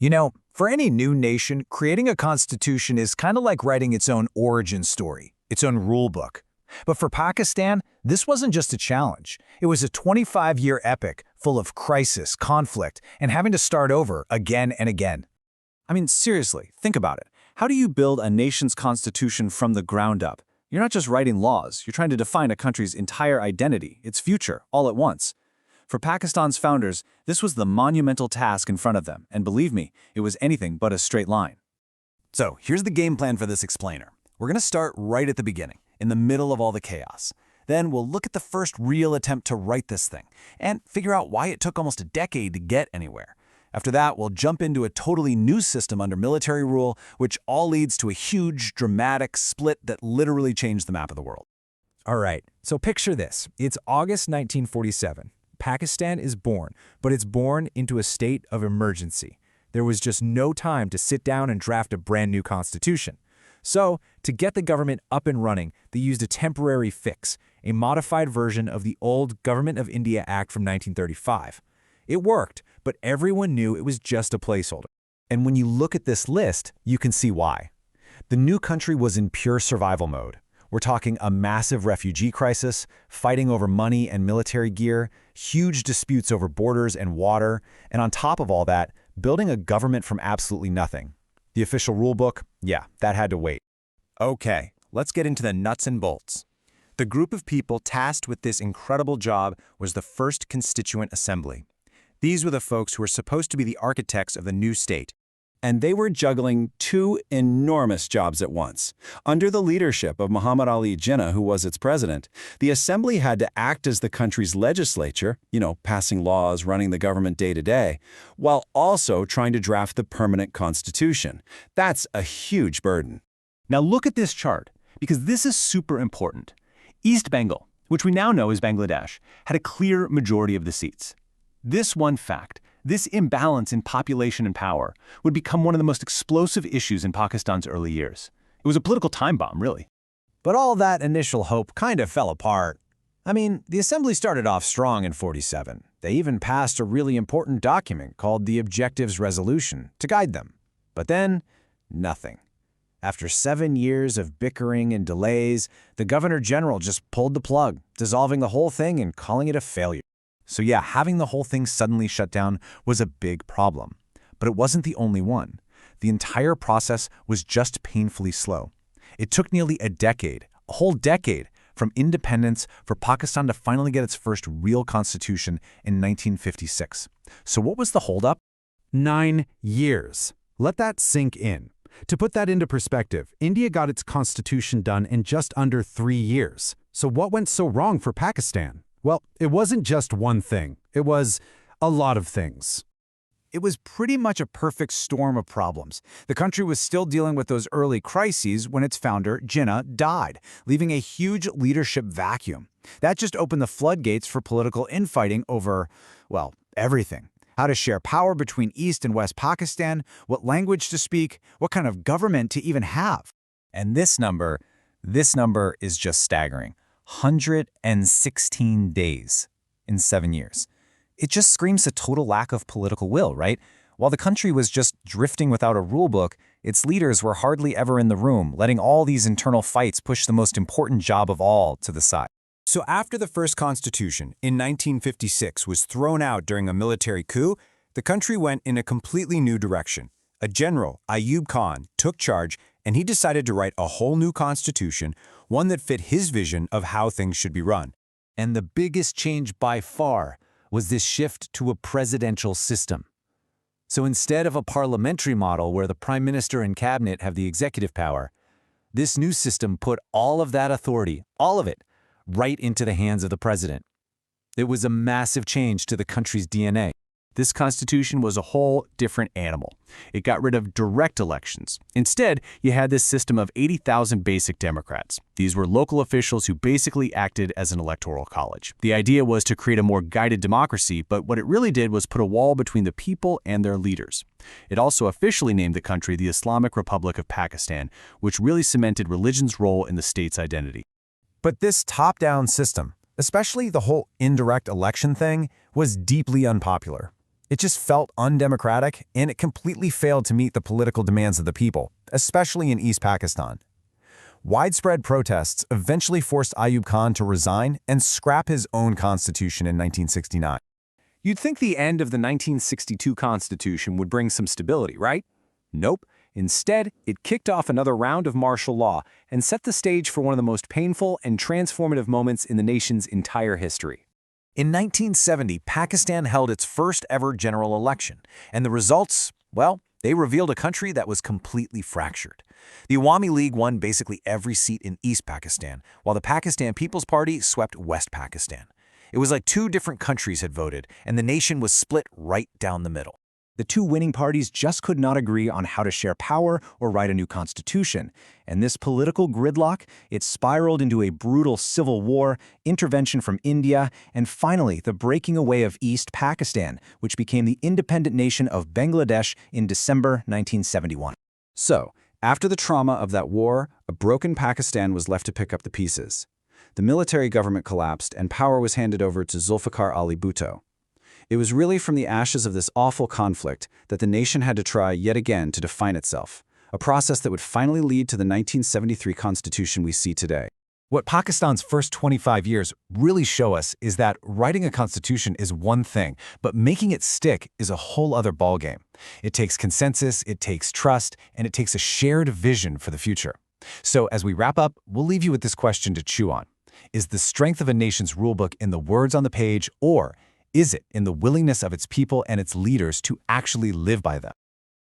You know, for any new nation, creating a constitution is kind of like writing its own origin story, its own rule book. But for Pakistan, this wasn't just a challenge. It was a 25-year epic full of crisis, conflict, and having to start over again and again. I mean, seriously, think about it. How do you build a nation's constitution from the ground up? You're not just writing laws, you're trying to define a country's entire identity, its future, all at once. For Pakistan's founders, this was the monumental task in front of them, and believe me, it was anything but a straight line. So, here's the game plan for this explainer. We're going to start right at the beginning, in the middle of all the chaos. Then we'll look at the first real attempt to write this thing, and figure out why it took almost a decade to get anywhere. After that, we'll jump into a totally new system under military rule, which all leads to a huge, dramatic split that literally changed the map of the world. All right, so picture this. It's August 1947. Pakistan is born, but it's born into a state of emergency. There was just no time to sit down and draft a brand new constitution. So, to get the government up and running, they used a temporary fix, a modified version of the old Government of India Act from 1935. It worked, but everyone knew it was just a placeholder. And when you look at this list, you can see why. The new country was in pure survival mode. We're talking a massive refugee crisis, fighting over money and military gear, huge disputes over borders and water, and on top of all that, building a government from absolutely nothing. The official rulebook, yeah, that had to wait. Okay, let's get into the nuts and bolts. The group of people tasked with this incredible job was the First Constituent Assembly. These were the folks who were supposed to be the architects of the new state. And they were juggling two enormous jobs at once. Under the leadership of Muhammad Ali Jinnah, who was its president, the assembly had to act as the country's legislature, passing laws, running the government day to day, while also trying to draft the permanent constitution. That's a huge burden. Now look at this chart, because this is super important. East Bengal, which we now know as Bangladesh, had a clear majority of the seats. This one fact, this imbalance in population and power, would become one of the most explosive issues in Pakistan's early years. It was a political time bomb, really. But all that initial hope kind of fell apart. I mean, the assembly started off strong in '47. They even passed a really important document called the Objectives Resolution to guide them. But then, nothing. After 7 years of bickering and delays, the Governor-General just pulled the plug, dissolving the whole thing and calling it a failure. So yeah, having the whole thing suddenly shut down was a big problem. But it wasn't the only one. The entire process was just painfully slow. It took nearly a decade, a whole decade, from independence for Pakistan to finally get its first real constitution in 1956. So what was the holdup? 9 years. Let that sink in. To put that into perspective, India got its constitution done in just under 3 years. So what went so wrong for Pakistan? Well, it wasn't just one thing. It was a lot of things. It was pretty much a perfect storm of problems. The country was still dealing with those early crises when its founder, Jinnah, died, leaving a huge leadership vacuum. That just opened the floodgates for political infighting over, well, everything. How to share power between East and West Pakistan, what language to speak, what kind of government to even have. And this number is just staggering. 116 days in 7 years. It just screams a total lack of political will, right? While the country was just drifting without a rule book, its leaders were hardly ever in the room, letting all these internal fights push the most important job of all to the side. So after the first constitution in 1956 was thrown out during a military coup, the country went in a completely new direction. A general, Ayub Khan, took charge, and he decided to write a whole new constitution, one that fit his vision of how things should be run. And the biggest change by far was this shift to a presidential system. So instead of a parliamentary model where the prime minister and cabinet have the executive power, this new system put all of that authority, all of it, right into the hands of the president. It was a massive change to the country's DNA. This constitution was a whole different animal. It got rid of direct elections. Instead, you had this system of 80,000 basic Democrats. These were local officials who basically acted as an electoral college. The idea was to create a more guided democracy, but what it really did was put a wall between the people and their leaders. It also officially named the country the Islamic Republic of Pakistan, which really cemented religion's role in the state's identity. But this top-down system, especially the whole indirect election thing, was deeply unpopular. It just felt undemocratic, and it completely failed to meet the political demands of the people, especially in East Pakistan. Widespread protests eventually forced Ayub Khan to resign and scrap his own constitution in 1969. You'd think the end of the 1962 Constitution would bring some stability, right? Nope. Instead, it kicked off another round of martial law and set the stage for one of the most painful and transformative moments in the nation's entire history. In 1970, Pakistan held its first ever general election, and the results, well, they revealed a country that was completely fractured. The Awami League won basically every seat in East Pakistan, while the Pakistan People's Party swept West Pakistan. It was like two different countries had voted, and the nation was split right down the middle. The two winning parties just could not agree on how to share power or write a new constitution. And this political gridlock, it spiraled into a brutal civil war, intervention from India, and finally the breaking away of East Pakistan, which became the independent nation of Bangladesh in December 1971. So, after the trauma of that war, a broken Pakistan was left to pick up the pieces. The military government collapsed and power was handed over to Zulfikar Ali Bhutto. It was really from the ashes of this awful conflict that the nation had to try yet again to define itself, a process that would finally lead to the 1973 constitution we see today. What Pakistan's first 25 years really show us is that writing a constitution is one thing, but making it stick is a whole other ballgame. It takes consensus, it takes trust, and it takes a shared vision for the future. So as we wrap up, we'll leave you with this question to chew on. Is the strength of a nation's rulebook in the words on the page, or is it in the willingness of its people and its leaders to actually live by them?